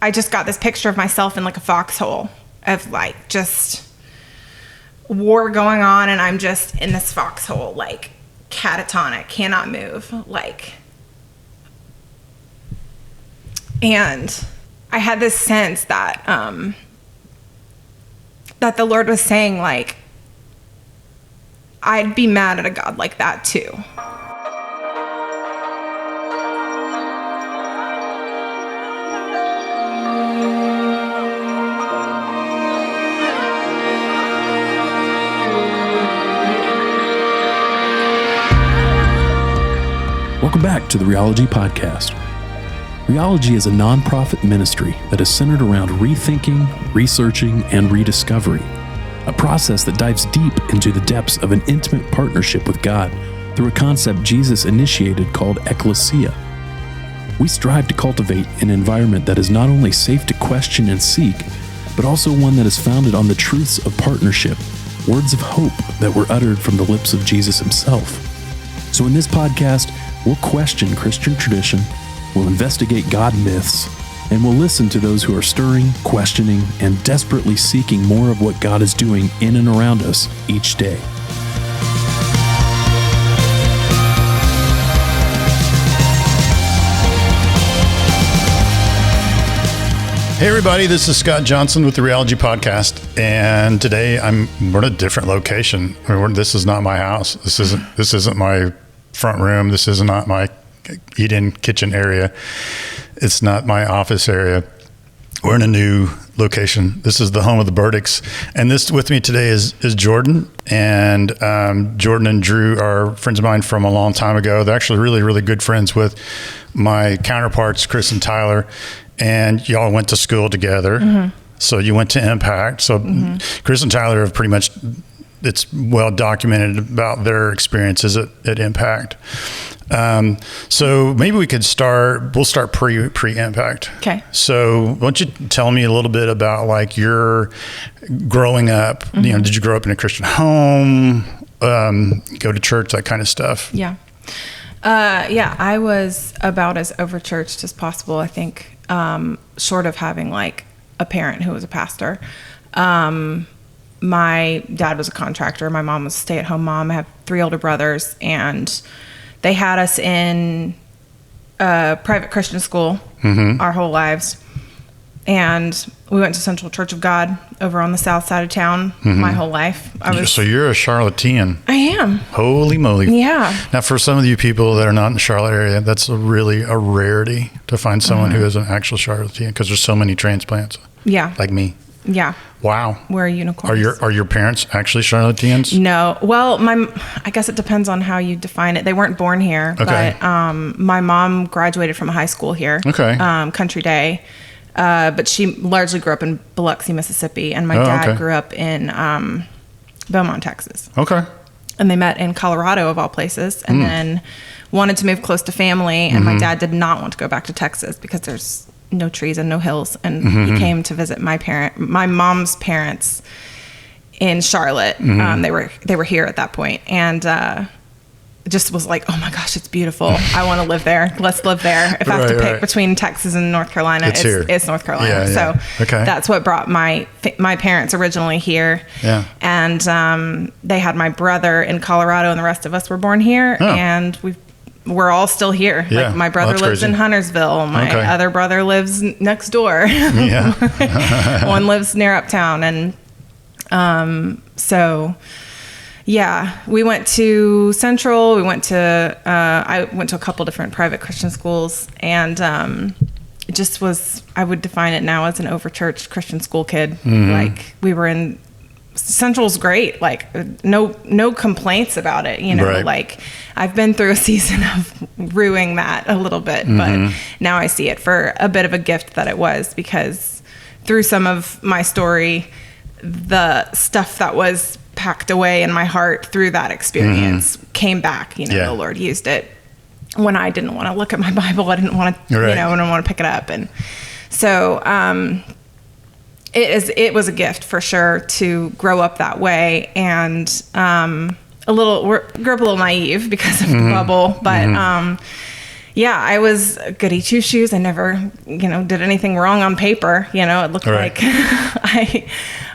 I just got this picture of myself in like a foxhole of like just war going on, and I'm just in this foxhole, like catatonic, cannot move, like. And I had this sense that that the Lord was saying, like, I'd be mad at a God like that too. Welcome back to the Ology Podcast. Ology is a nonprofit ministry that is centered around rethinking, researching, and rediscovery, a process that dives deep into the depths of an intimate partnership with God through a concept Jesus initiated called ecclesia. We strive to cultivate an environment that is not only safe to question and seek, but also one that is founded on the truths of partnership, words of hope that were uttered from the lips of Jesus himself. So in this podcast, we'll question Christian tradition, we'll investigate God myths, and we'll listen to those who are stirring, questioning, and desperately seeking more of what God is doing in and around us each day. Hey everybody, this is Scott Johnson with the Ology Podcast, and today we're in a different location. This is not my house. This isn't my front room. This is not my eat-in kitchen area. It's not my office area. We're in a new location. This is the home of the Burdicks, and this with me today is Jordyn. And Jordyn and Drew are friends of mine from a long time ago. They're actually really, really good friends with my counterparts, Chris and Tyler. And y'all went to school together. Mm-hmm. So you went to Impact. So Chris and Tyler have pretty much, it's well documented about their experiences at Impact. So maybe we'll start pre-Impact. Okay. So why don't you tell me a little bit about like your growing up, did you grow up in a Christian home, go to church, that kind of stuff? Yeah. I was about as overchurched as possible, I think, short of having like a parent who was a pastor. My dad was a contractor. My mom was a stay-at-home mom. I have 3 older brothers, and they had us in a private Christian school our whole lives. And we went to Central Church of God over on the south side of town my whole life. So you're a Charlottean. I am. Holy moly. Yeah. Now, for some of you people that are not in the Charlotte area, that's really a rarity to find someone who is an actual Charlottean, because there's so many transplants. Yeah. Like me. Yeah. Wow. We're unicorns. Are your parents actually Charlotteans? No. Well, I guess it depends on how you define it. They weren't born here, okay. But my mom graduated from a high school here. Okay. Country Day. But she largely grew up in Biloxi, Mississippi, and my dad grew up in Beaumont, Texas. Okay. And they met in Colorado, of all places, and then wanted to move close to family, and my dad did not want to go back to Texas because there's no trees and no hills, and he came to visit my mom's parents in Charlotte. They were here at that point, and just was like, oh my gosh, it's beautiful. I want to live there. Let's live there. If I have to pick between Texas and North Carolina, it's North Carolina. Yeah. So that's what brought my parents originally here. Yeah. And they had my brother in Colorado, and the rest of us were born here. Oh. And we're all still here. Yeah. Like my brother lives crazy. In Huntersville. My other brother lives next door. Yeah. One lives near Uptown. And yeah, we went to Central. I went to a couple different private Christian schools, and it just was, I would define it now as an overchurched Christian school kid. Like, we were in, Central's great, like no complaints about it, right. Like, I've been through a season of ruining that a little bit, but now I see it for a bit of a gift that it was, because through some of my story, the stuff that was packed away in my heart through that experience came back. The Lord used it when I didn't want to look at my Bible. I didn't want to, I didn't want to pick it up. And so it was a gift for sure to grow up that way, and grew up a little naive because of the bubble, but yeah, I was goody two shoes. I never, did anything wrong on paper. It looked like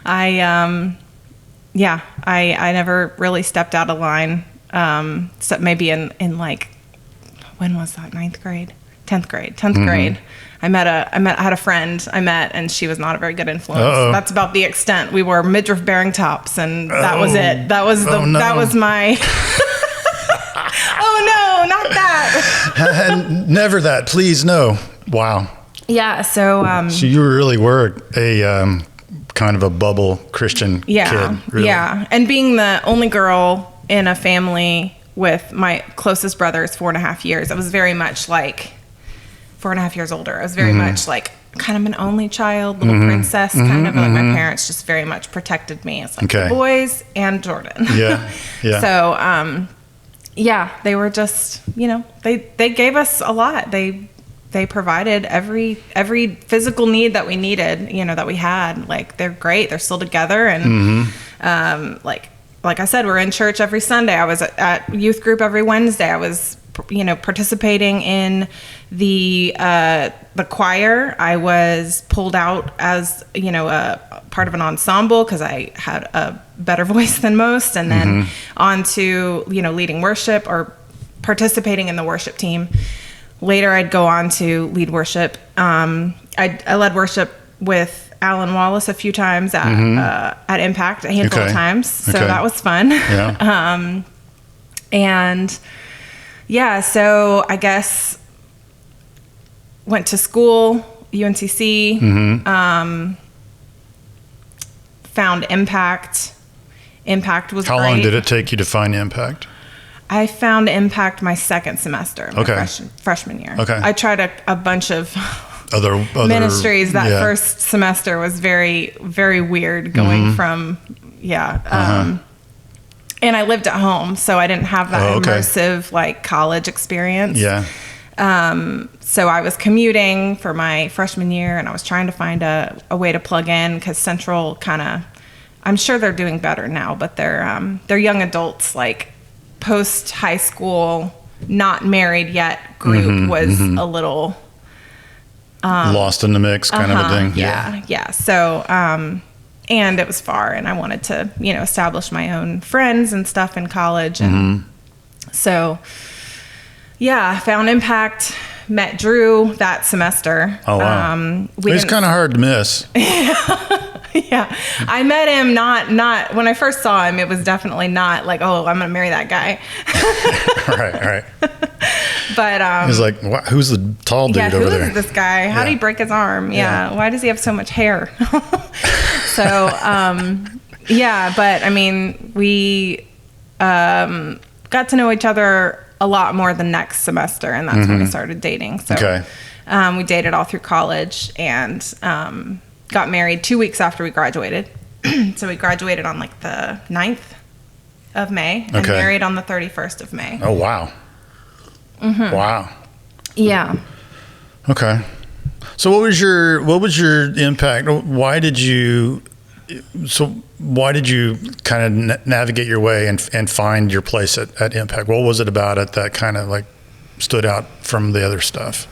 I never really stepped out of line. So maybe in like, when was that? 9th grade, 10th grade, 10th grade. I had a friend I met, and she was not a very good influence. Uh-oh. That's about the extent. We wore midriff bearing tops, and that was it. That was that was my. Oh no, not that. Never that. Please, no. Wow. Yeah. So. So you really were a kind of a bubble Christian kid. Really. Yeah. And being the only girl in a family with my closest brother is 4.5 years. I was very much like 4.5 years older. I was very much like kind of an only child, little princess, kind of like my parents just very much protected me. It's like the boys and Jordyn. Yeah. Yeah. So, they were just, they gave us a lot. They provided every physical need that we needed, that we had. Like, they're great. They're still together. And, like I said, we're in church every Sunday. I was at youth group every Wednesday. I was, participating in the choir. I was pulled out as, a part of an ensemble because I had a better voice than most, and then on to, leading worship or participating in the worship team. Later, I'd go on to lead worship. I led worship with Alan Wallace a few times at Impact, a handful of times. So that was fun. Yeah. And yeah, so I guess went to school, UNCC, found Impact. Impact was How great. long did it take you to find Impact? I found Impact my second semester, my freshman year. Okay. I tried a bunch of other ministries. That first semester was very, very weird going from, and I lived at home, so I didn't have that immersive like college experience. Yeah. So I was commuting for my freshman year, and I was trying to find a way to plug in because Central kind of, I'm sure they're doing better now, but they're young adults, like post high school, not married yet group was a little lost in the mix kind of a thing. Yeah. So, and it was far, and I wanted to, establish my own friends and stuff in college. And so, I found Impact, met Drew that semester. Oh, wow. It's kind of hard to miss. Yeah. I met him not when I first saw him, it was definitely not like, oh, I'm going to marry that guy. Right. But he's like, who's the tall dude over there? Who is this guy? How did he break his arm? Yeah. Why does he have so much hair? So, but I mean, we got to know each other a lot more the next semester, and that's when we started dating. So we dated all through college and got married 2 weeks after we graduated. So we graduated on like the 9th of May and married on the 31st of May. Oh, wow. Wow. Yeah. Okay. So what was your impact? Why did you kind of navigate your way and find your place at Impact? What was it about it that kind of like stood out from the other stuff?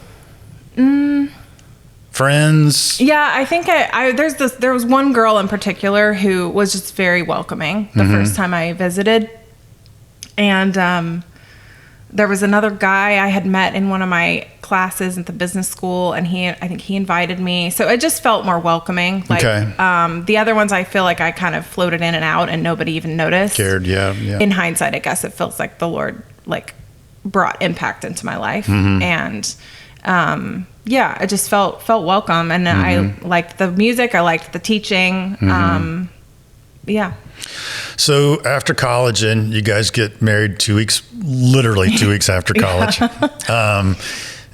Friends? Yeah, I think there was one girl in particular who was just very welcoming the first time I visited. And there was another guy I had met in one of my classes at the business school, and I think he invited me. So it just felt more welcoming. Like the other ones, I feel like I kind of floated in and out and nobody even noticed. Cared, yeah. In hindsight, I guess it feels like the Lord like brought Impact into my life. And I just felt welcome, and I liked the music. I liked the teaching. So after college, and you guys get married literally 2 weeks after college.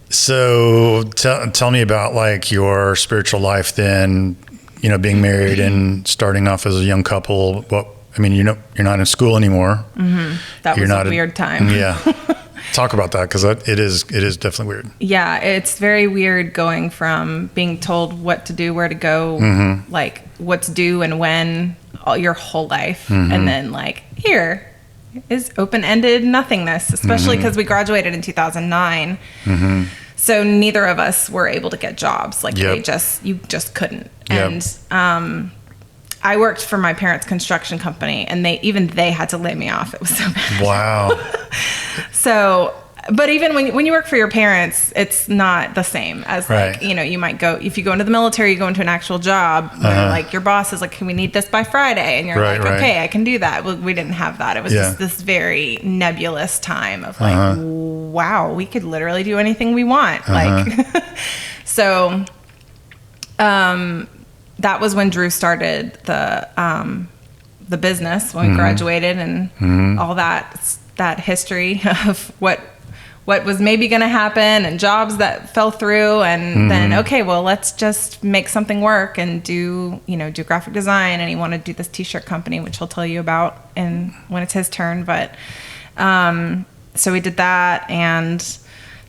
So tell me about like your spiritual life then, being married and starting off as a young couple. You're not in school anymore. That was a weird time. Yeah. Talk about that, because it is definitely weird. Yeah, it's very weird going from being told what to do, where to go, like what's due and when, your whole life, and then like, here, is open-ended nothingness, especially because we graduated in 2009. So neither of us were able to get jobs. Like you just couldn't. And I worked for my parents' construction company, and they had to lay me off. It was so bad. Wow. So, but even when you work for your parents, it's not the same as like, you know, you might go, if you go into the military, you go into an actual job, like your boss is like, can we need this by Friday? And you're like, okay, I can do that. Well, we didn't have that. It was just this very nebulous time of like, wow, we could literally do anything we want. Like, so, that was when Drew started the business when we graduated, and all that history of what was maybe going to happen, and jobs that fell through, and then, okay, well, let's just make something work and do graphic design. And he wanted to do this t-shirt company, which he'll tell you about when it's his turn. But, so we did that and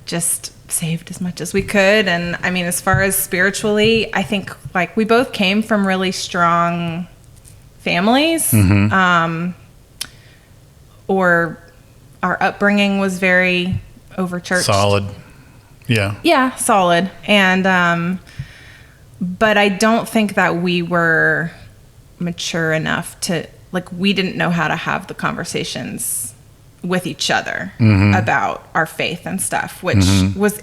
just saved as much as we could. And I mean, as far as spiritually, I think like we both came from really strong families, or our upbringing was very overchurched. Solid. Yeah, solid. And but I don't think that we were mature enough to, like, we didn't know how to have the conversations with each other about our faith and stuff, which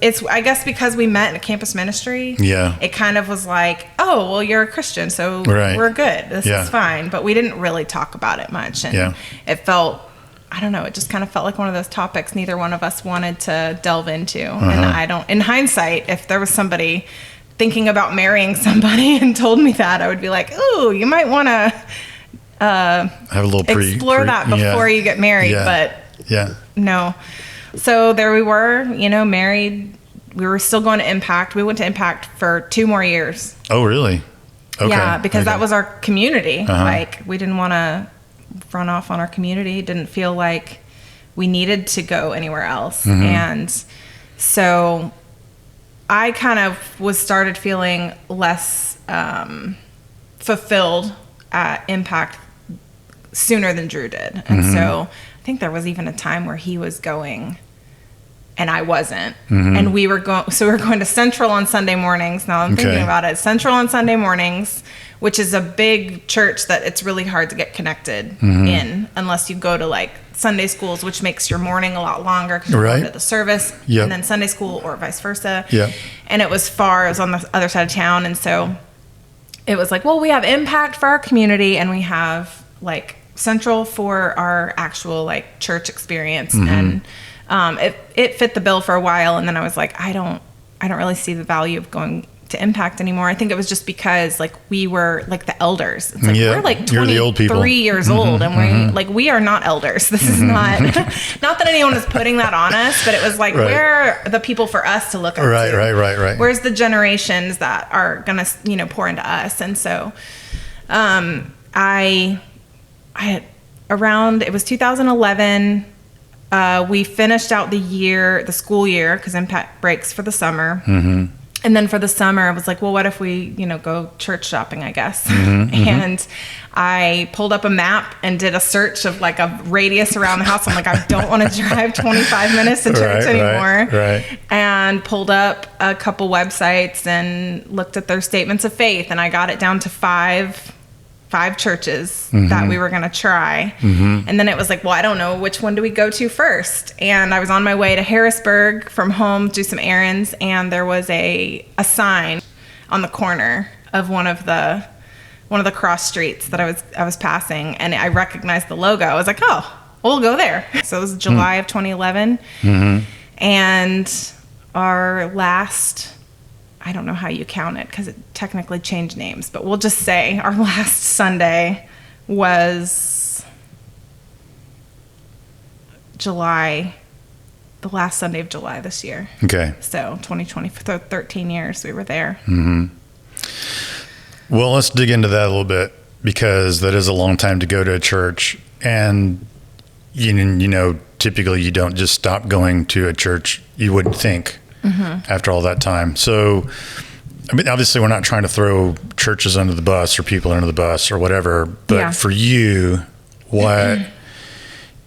it's I guess because we met in a campus ministry, it kind of was like, oh, well, you're a Christian, so we're good, this is fine. But we didn't really talk about it much, and it felt, I don't know, it just kind of felt like one of those topics neither one of us wanted to delve into. And I don't, in hindsight, if there was somebody thinking about marrying somebody and told me that, I would be like, ooh, you might want to have a little explore that before you get married. But no. So there we were, married. We were still going to Impact. We went to Impact for 2 more years. Oh, really? Okay. Yeah, because that was our community. Like, we didn't want to run off on our community. Didn't feel like we needed to go anywhere else. And so I kind of started feeling less fulfilled at Impact sooner than Drew did. And so I think there was even a time where he was going and I wasn't. And we were going to Central on Sunday mornings. Now I'm thinking about it. Central on Sunday mornings, which is a big church that it's really hard to get connected in unless you go to like Sunday schools, which makes your morning a lot longer because you're going to the service and then Sunday school, or vice versa. And it was far. It was on the other side of town. And so it was like, well, we have Impact for our community, and we have like Central for our actual like church experience. And it fit the bill for a while, and then I was like, I don't really see the value of going to Impact anymore. I think it was just because like we were like the elders. It's like we're like 23 years old, and we are not elders. This is not not that anyone is putting that on us, but it was like we're the people for us to look up to. Right. Where's the generations that are gonna pour into us? And so I had around, it was 2011. We finished out the school year, because Impact breaks for the summer. And then for the summer, I was like, well, what if we, go church shopping, I guess. And I pulled up a map and did a search of like a radius around the house. I'm like, I don't want to drive 25 minutes to church anymore. And pulled up a couple websites and looked at their statements of faith. And I got it down to five churches that we were going to try. And then it was like, well, I don't know, which one do we go to first? And I was on my way to Harrisburg from home to do some errands, and there was a sign on the corner of one of the cross streets that I was passing, and I recognized the logo. I was like, oh, we'll go there. So it was July of 2011. And our last, I don't know how you count it because it technically changed names, but we'll just say our last Sunday was July, the last Sunday of July this year. Okay. So 2020, for 13 years we were there. Well, let's dig into that a little bit, because that is a long time to go to a church. And, typically you don't just stop going to a church, you wouldn't think. After all that time. So, I mean, obviously we're not trying to throw churches under the bus or people under the bus or whatever, but for you, what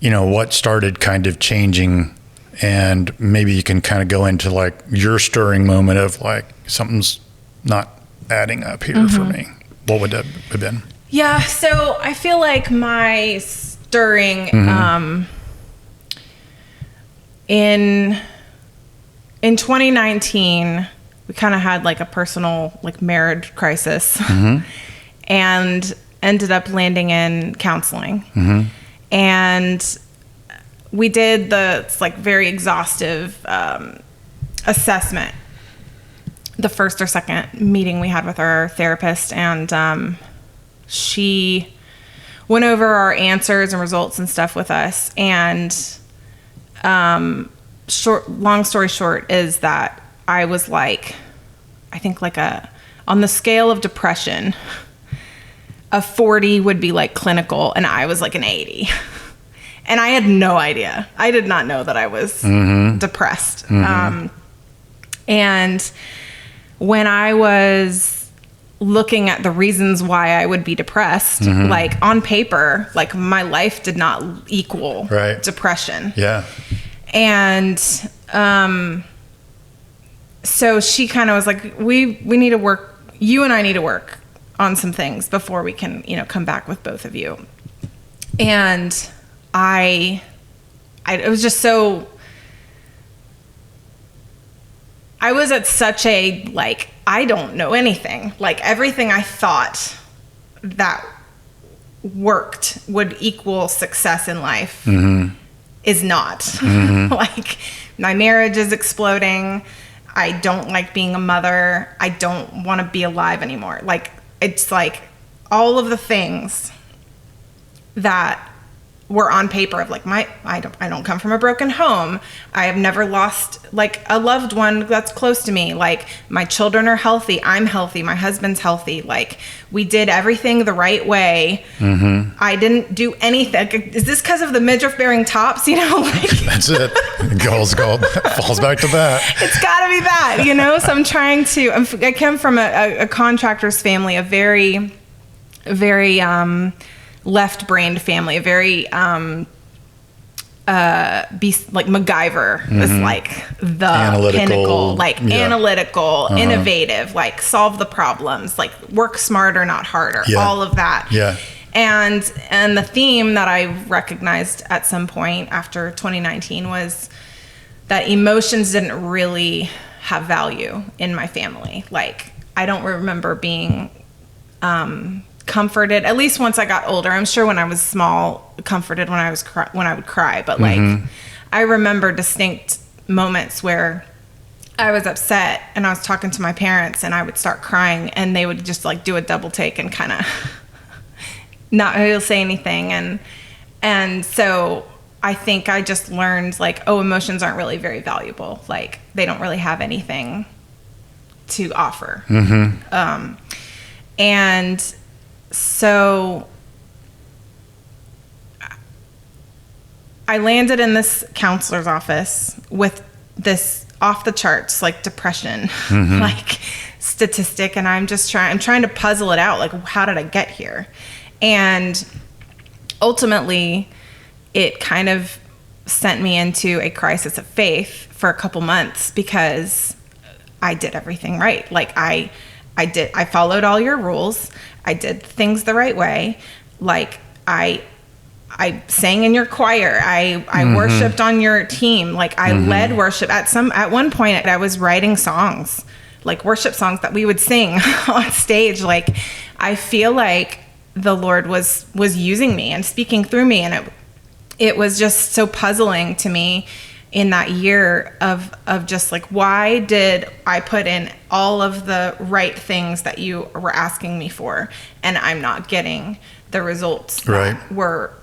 what started kind of changing, and maybe you can kind of go into like your stirring moment of like, something's not adding up here for me. What would that have been? Yeah. So I feel like my stirring, in 2019, we kind of had like a personal like marriage crisis, and ended up landing in counseling. And we did the like very exhaustive assessment the first or second meeting we had with our therapist, and she went over our answers and results and stuff with us. And long story short is that I was like, I think like on the scale of depression, a 40 would be like clinical, and I was like an 80. And I had no idea. I did not know that I was depressed. And when I was looking at the reasons why I would be depressed, like on paper, like my life did not equal depression. Yeah. And so she kind of was like, we need to work, you and I need to work on some things before we can, come back with both of you. And it was just so, I was at such a, like, I don't know anything. Like, everything I thought that worked would equal success in life is not. Like, my marriage is exploding. I don't like being a mother. I don't want to be alive anymore. Like, it's like all of the things that were on paper of like I don't come from a broken home. I have never lost like a loved one that's close to me. Like, my children are healthy. I'm healthy. My husband's healthy. Like, we did everything the right way. I didn't do anything. Is this because of the midriff bearing tops? Like, that's it. Goals falls back to that. It's gotta be that, So I'm trying to, I come from a contractor's family, a very, very, left-brained family, a very like MacGyver is like the analytical, pinnacle, like analytical, innovative, like solve the problems, like work smarter, not harder, all of that. Yeah. And the theme that I recognized at some point after 2019 was that emotions didn't really have value in my family. Like, I don't remember being comforted, at least once I got older. I'm sure when I was small, comforted when I would cry, but like I remember distinct moments where I was upset and I was talking to my parents and I would start crying and they would just like do a double take and kind of not really say anything, and so I think I just learned like, emotions aren't really very valuable. Like, they don't really have anything to offer. And so I landed in this counselor's office with this off the charts, like depression, like statistic. And I'm trying to puzzle it out. Like, how did I get here? And ultimately it kind of sent me into a crisis of faith for a couple months because I did everything right. Like, I followed all your rules. I did things the right way. Like, I sang in your choir. I worshiped on your team. Like, I led worship. At one point I was writing songs, like worship songs that we would sing on stage. Like, I feel like the Lord was using me and speaking through me. And it was just so puzzling to me in that year of just like, why did I put in all of the right things that you were asking me for, and I'm not getting the results that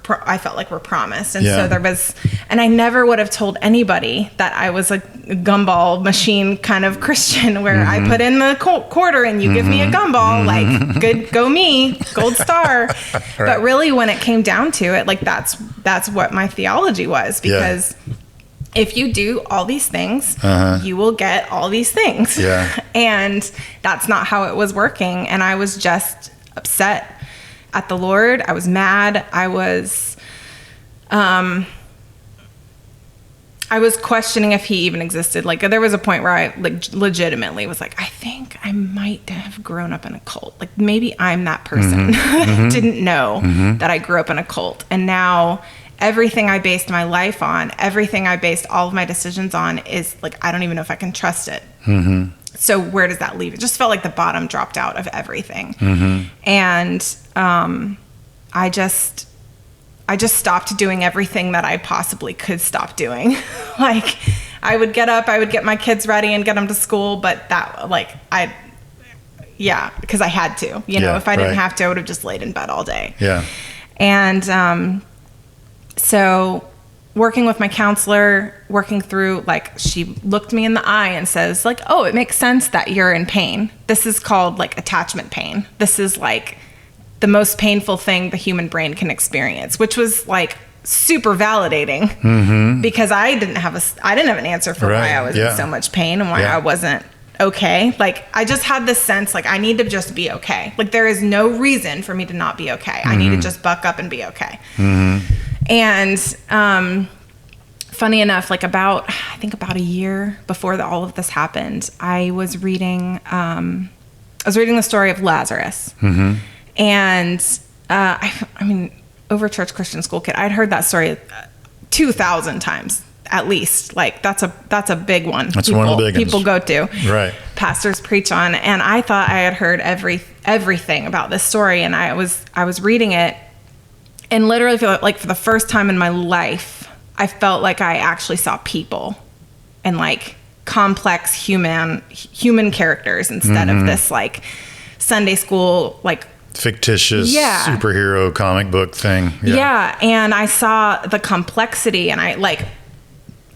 I felt like were promised. And so there was, and I never would have told anybody that I was a gumball machine kind of Christian where I put in the quarter and you give me a gumball, like, good, go me, gold star. But really when it came down to it, like, that's what my theology was, because if you do all these things, you will get all these things. And that's not how it was working. And I was just upset at the Lord. I was mad. I was I was questioning if he even existed. Like, there was a point where I like legitimately was like, I think I might have grown up in a cult. Like, maybe I'm that person. Didn't know that I grew up in a cult. And now everything I based my life on, everything I based all of my decisions on is like, I don't even know if I can trust it. So where does that leave? It just felt like the bottom dropped out of everything. And I just stopped doing everything that I possibly could stop doing. Like, I would get up, I would get my kids ready and get them to school, but that, like, because I had to, you know, if I didn't have to, I would have just laid in bed all day. Yeah. And so working with my counselor, working through, like, she looked me in the eye and says, like, oh, it makes sense that you're in pain. This is called, like, attachment pain. This is, like, the most painful thing the human brain can experience, which was like super validating because I didn't have an answer for why I was in so much pain and why I wasn't okay. Like, I just had this sense, like, I need to just be okay. Like, there is no reason for me to not be okay. I need to just buck up and be okay. And, funny enough, like I think about a year before all of this happened, I was reading the story of Lazarus. And I mean, Overchurched Christian school kid, I'd heard that story 2,000 times at least. Like, that's a big one. That's one of the big ones people go to. Right. Pastors preach on, and I thought I had heard everything about this story, and I was reading it, and literally feel like for the first time in my life, I felt like I actually saw people and like complex human characters instead of this like Sunday school like fictitious superhero comic book thing. And I saw the complexity, and I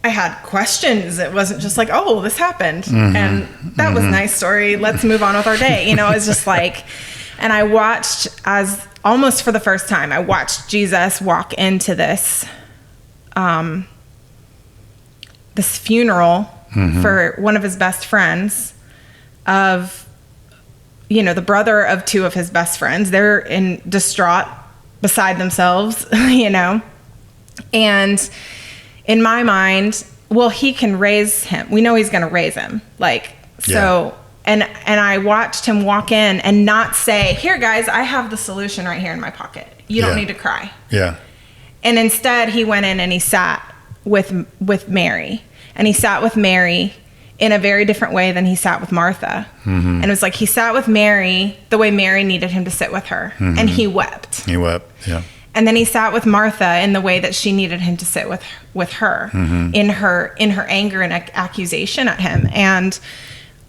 had questions. It wasn't just like, oh, this happened and that was a nice story, let's move on with our day, you know. It was just like, and I watched, as almost for the first time, I watched Jesus walk into this this funeral for one of his best friends, of, you know, the brother of two of his best friends. They're in distraught, beside themselves, you know. And in my mind, well, he can raise him. We know he's going to raise him. Like, so, and I watched him walk in and not say, here, guys, I have the solution right here in my pocket. You don't need to cry. Yeah. And instead, he went in and he sat with Mary. And he sat with Mary in a very different way than he sat with Martha. And it was like he sat with Mary the way Mary needed him to sit with her. And he wept. And then he sat with Martha in the way that she needed him to sit with her, in her anger and accusation at him. And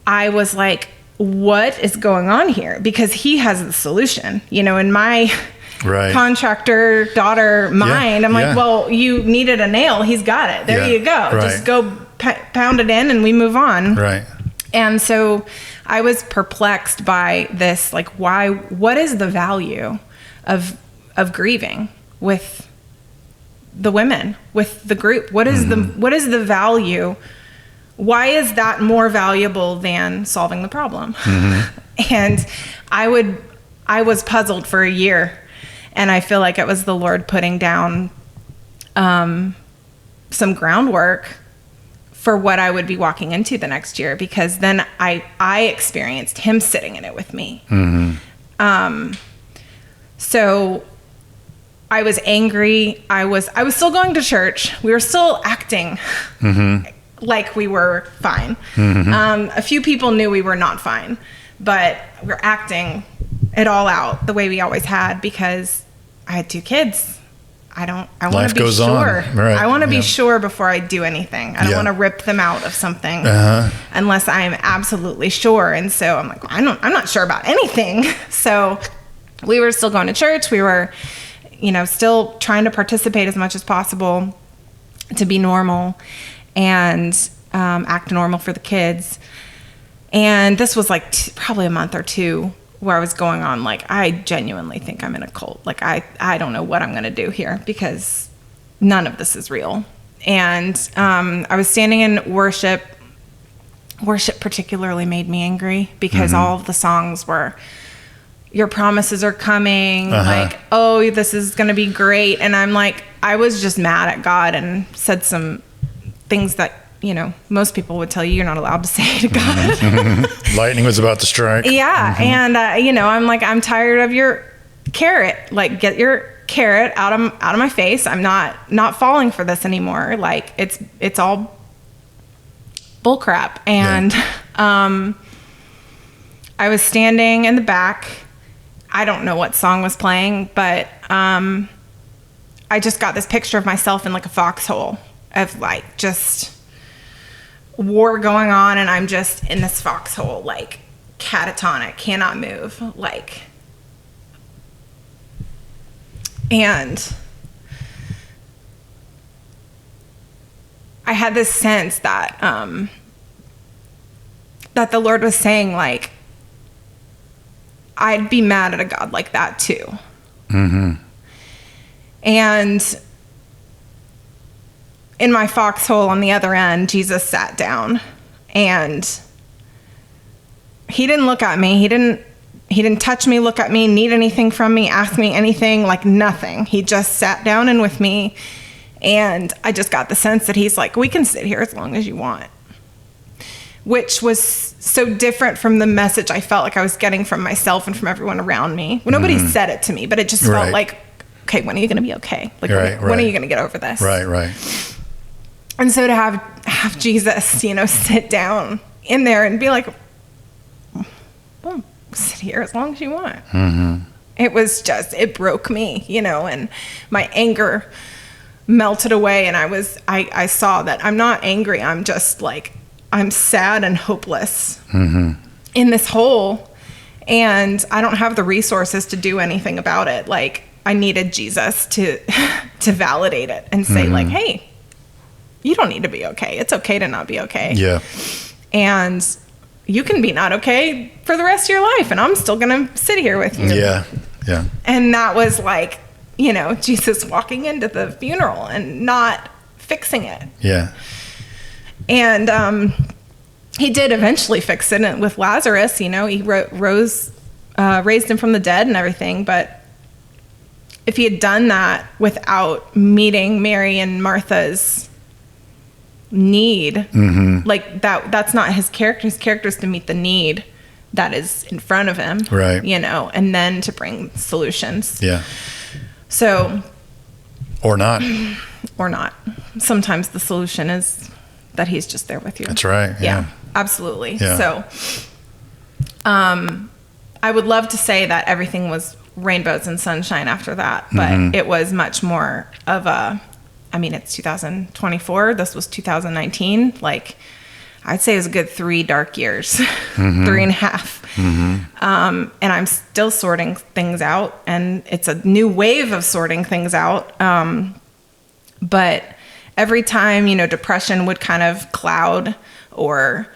I was like, what is going on here? Because he has the solution. You know, in my contractor daughter mind, I'm like, well, you needed a nail, he's got it. There you go. Just go pound it in and we move on. And so I was perplexed by this, like, what is the value of grieving with the women, with the group? What is the value? Why is that more valuable than solving the problem? And I was puzzled for a year, and I feel like it was the Lord putting down some groundwork for what I would be walking into the next year, because then I experienced him sitting in it with me. So I was angry. I was still going to church. We were still acting like we were fine. A few people knew we were not fine, but we were acting it all out the way we always had, because I had 2 kids. I want to be sure. I want to be sure before I do anything. I don't want to rip them out of something unless I'm absolutely sure. And so I'm like, I'm not sure about anything. So we were still going to church. We were, you know, still trying to participate as much as possible to be normal and act normal for the kids. And this was like probably a month or 2 where I was going on, like, I genuinely think I'm in a cult. Like, I don't know what I'm going to do here, because none of this is real. And I was standing in worship. Worship particularly made me angry, because all of the songs were your promises are coming. Like, oh, this is going to be great. And I'm like, I was just mad at God and said some things that, you know, most people would tell you you're not allowed to say to God. Lightning was about to strike. Yeah. And, you know, I'm like, I'm tired of your carrot. Like, get your carrot out of my face. I'm not falling for this anymore. Like, it's all bull crap. And I was standing in the back. I don't know what song was playing, but I just got this picture of myself in like a foxhole of like just war going on, and I'm just in this foxhole, like catatonic, cannot move, like. And I had this sense that that the Lord was saying, like, I'd be mad at a God like that too. And in my foxhole on the other end, Jesus sat down, and he didn't look at me. He didn't touch me, look at me, need anything from me, ask me anything, like nothing. He just sat down and with me. And I just got the sense that he's like, we can sit here as long as you want. Which was so different from the message I felt like I was getting from myself and from everyone around me. Well, nobody said it to me, but it just felt like, okay, when are you going to be okay? Like, when are you going to get over this? Right. And so to have Jesus, you know, sit down in there and be like, well, sit here as long as you want. It was just, it broke me, you know, and my anger melted away. And I saw that I'm not angry. I'm just like, I'm sad and hopeless in this hole, and I don't have the resources to do anything about it. Like, I needed Jesus to validate it and say like, hey, you don't need to be okay. It's okay to not be okay. Yeah. And you can be not okay for the rest of your life, and I'm still going to sit here with you. Yeah. And that was like, you know, Jesus walking into the funeral and not fixing it. Yeah. And he did eventually fix it with Lazarus. You know, he raised him from the dead and everything. But if he had done that without meeting Mary and Martha's need, like that's not his character. His character is to meet the need that is in front of him. Right. You know, and then to bring solutions. Yeah. So. Or not. Or not. Sometimes the solution is that he's just there with you. That's right. Yeah. Absolutely. Yeah. So, I would love to say that everything was rainbows and sunshine after that, but it was much more of it's 2024. This was 2019. Like, I'd say it was a good 3 dark years, 3.5. And I'm still sorting things out, and it's a new wave of sorting things out. But every time, you know, depression would kind of cloud, or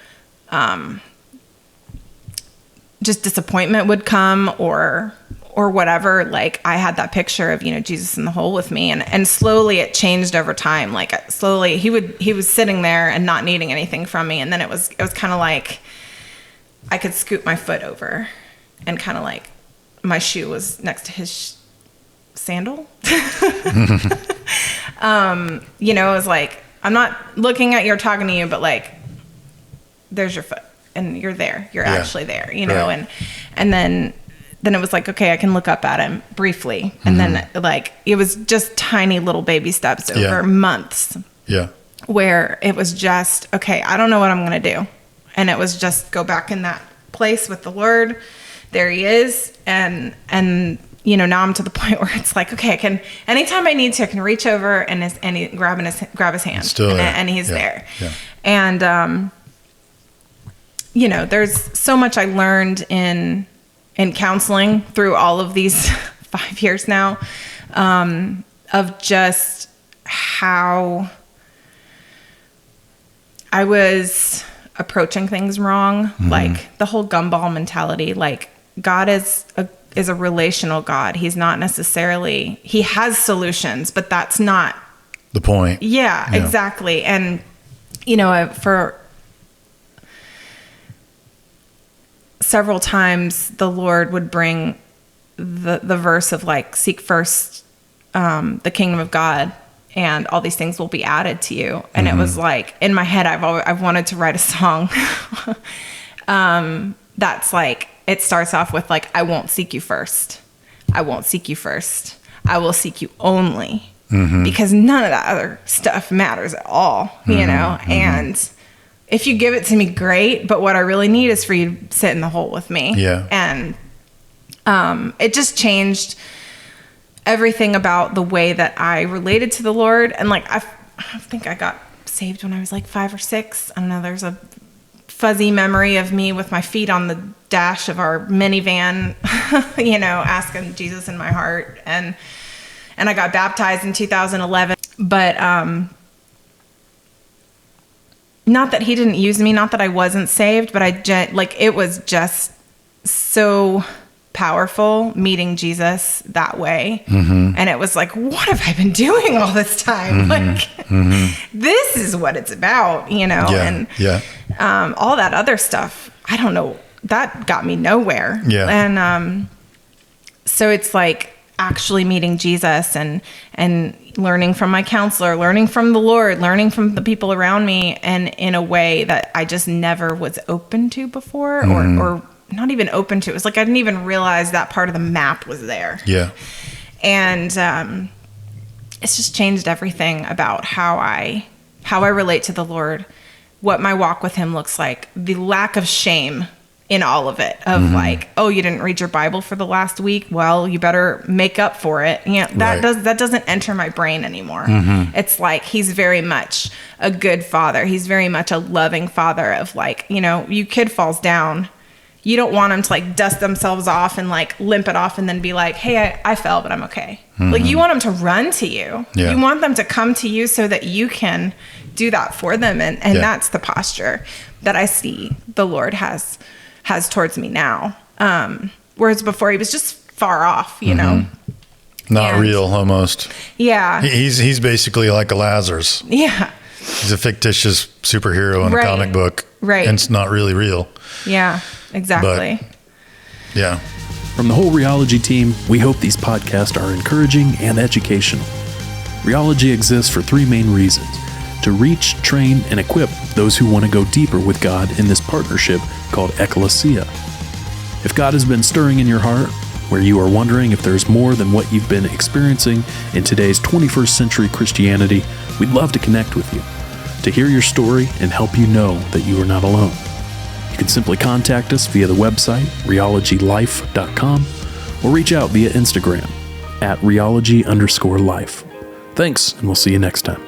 just disappointment would come, or whatever, like I had that picture of, you know, Jesus in the hole with me, and slowly it changed over time. Like slowly he was sitting there and not needing anything from me, and then it was kind of like I could scoop my foot over, and kind of like my shoe was next to his sandal. You know, it was like, I'm not looking at you or talking to you, but like, there's your foot, and you're there. You're actually there, you know? Right. And then it was like, okay, I can look up at him briefly. And then like, it was just tiny little baby steps over months. Yeah. Where it was just, okay, I don't know what I'm going to do. And it was just go back in that place with the Lord. There he is. And you know, now I'm to the point where it's like, okay, I can, anytime I need to, I can reach over and grab his hand, and he's there. Yeah. And, you know, there's so much I learned in counseling through all of these 5 years now, of just how I was approaching things wrong. Like the whole gumball mentality, like God is a relational God. He's not necessarily, he has solutions, but that's not the point. Yeah, exactly. And, you know, for several times the Lord would bring the verse of like, seek first the kingdom of God, and all these things will be added to you. And it was like, in my head, I've wanted to write a song that's like, it starts off with like, I won't seek you first. I won't seek you first. I will seek you only. Because none of that other stuff matters at all, you know? And if you give it to me, great. But what I really need is for you to sit in the hole with me. Yeah. And it just changed everything about the way that I related to the Lord. And like, I think I got saved when I was like 5 or 6. I don't know. There's a fuzzy memory of me with my feet on the dash of our minivan, you know, asking Jesus in my heart. And I got baptized in 2011. But not that he didn't use me, not that I wasn't saved, but it was just so powerful meeting Jesus that way. And it was like, what have I been doing all this time? Like, this is what it's about, you know? All that other stuff, I don't know, that got me nowhere. And so it's like actually meeting Jesus and learning from my counselor, learning from the Lord, learning from the people around me, and in a way that I just never was open to before, or not even open to. It was like I didn't even realize that part of the map was there. And it's just changed everything about how I relate to the Lord, what my walk with him looks like, the lack of shame in all of it, of like, oh, you didn't read your Bible for the last week, well, you better make up for it. You know, that doesn't enter my brain anymore. It's like, he's very much a good father. He's very much a loving father of like, you know, your kid falls down, you don't want them to like dust themselves off and like limp it off and then be like, hey, I fell, but I'm okay. Like, you want them to run to you. You want them to come to you so that you can do that for them. And that's the posture that I see the Lord has towards me now. Whereas before he was just far off, you know, not real almost. Yeah. He's basically like a Lazarus. Yeah. He's a fictitious superhero in a comic book. Right. And it's not really real. Yeah, exactly. But, yeah. From the whole Rheology team, we hope these podcasts are encouraging and educational. Rheology exists for 3 main reasons: to reach, train, and equip those who want to go deeper with God in this partnership called Ecclesia. If God has been stirring in your heart, where you are wondering if there's more than what you've been experiencing in today's 21st century Christianity, we'd love to connect with you, to hear your story and help you know that you are not alone. You can simply contact us via the website, rheologylife.com, or reach out via Instagram, @rheology_life. Thanks, and we'll see you next time.